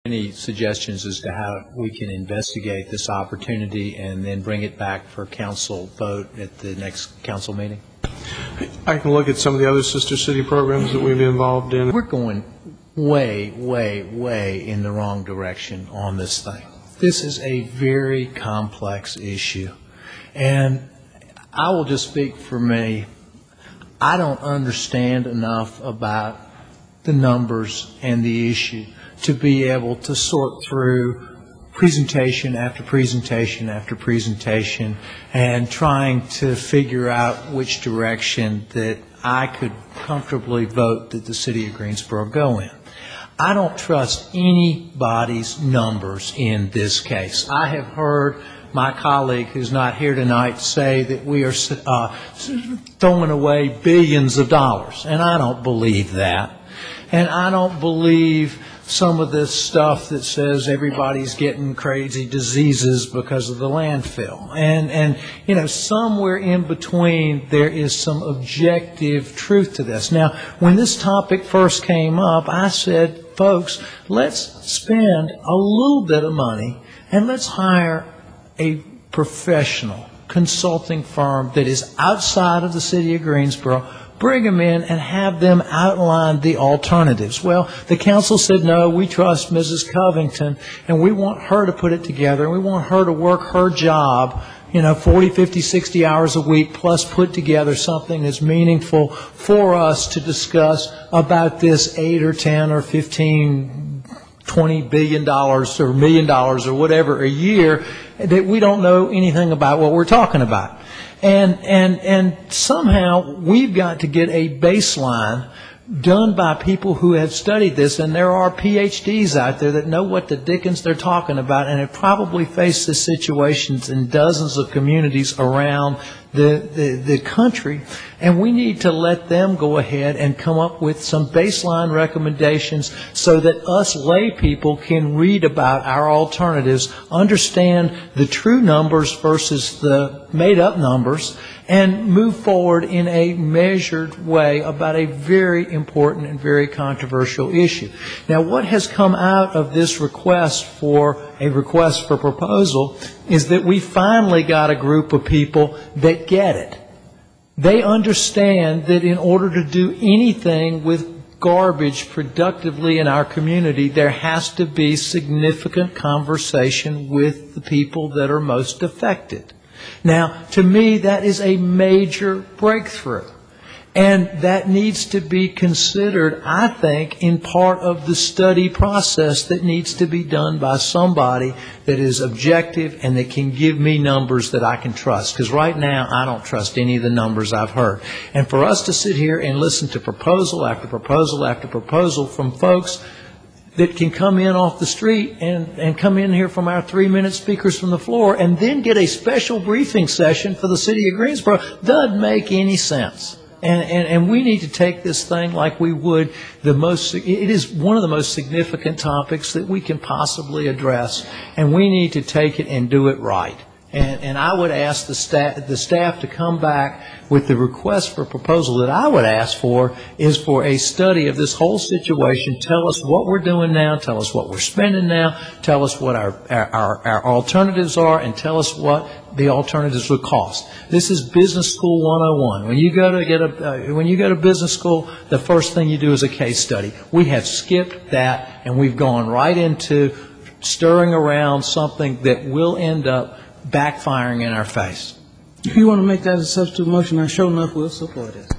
Any suggestions as to how we can investigate this opportunity and then bring it back for council vote at the next council meeting? I can look at some of the other sister city programs that we've been involved in. We're going way, way, way in the wrong direction on this thing. This is a very complex issue. And I will just speak for me. I don't understand enough about the numbers and the issue to be able to sort through presentation after presentation after presentation and trying to figure out which direction that I could comfortably vote that the city of Greensboro go in. I don't trust anybody's numbers in this case. I have heard my colleague who's not here tonight say that we are throwing away billions of dollars, and I don't believe that. And I don't believe some of this stuff that says everybody's getting crazy diseases because of the landfill. And you know, somewhere in between there is some objective truth to this. Now, when this topic first came up, I said, folks, let's spend a little bit of money and let's hire a professional consulting firm that is outside of the city of Greensboro, bring them in and have them outline the alternatives. Well, the council said, no, we trust Mrs. Covington, and we want her to put it together, and we want her to work her job, 40, 50, 60 hours a week, plus put together something that's meaningful for us to discuss about this 8 or 10 or 15, $20 billion or $1 million or whatever a year that we don't know anything about what we're talking about. And somehow we've got to get a baseline done by people who have studied this, and there are PhDs out there that know what the dickens they're talking about and have probably faced this situations in dozens of communities around the country, and we need to let them go ahead and come up with some baseline recommendations so that us lay people can read about our alternatives, understand the true numbers versus the made-up numbers, and move forward in a measured way about a very important and very controversial issue. Now, what has come out of this request for proposal is that we finally got a group of people that get it. They understand that in order to do anything with garbage productively in our community, there has to be significant conversation with the people that are most affected. Now, to me, that is a major breakthrough. And that needs to be considered, I think, in part of the study process that needs to be done by somebody that is objective and that can give me numbers that I can trust. Because right now, I don't trust any of the numbers I've heard. And for us to sit here and listen to proposal after proposal after proposal from folks that can come in off the street and come in here from our 3-minute speakers from the floor and then get a special briefing session for the city of Greensboro doesn't make any sense. And we need to take this thing like we would it is one of the most significant topics that we can possibly address, and we need to take it and do it right. And I would ask the staff to come back with the request for proposal that I would ask for is for a study of this whole situation. Tell us what we're doing now. Tell us what we're spending now. Tell us what our alternatives are, and tell us what the alternatives would cost. This is business school 101. When you go to business school, the first thing you do is a case study. We have skipped that, and we've gone right into stirring around something that will end up backfiring in our face. If you want to make that a substitute motion, I sure enough will support it.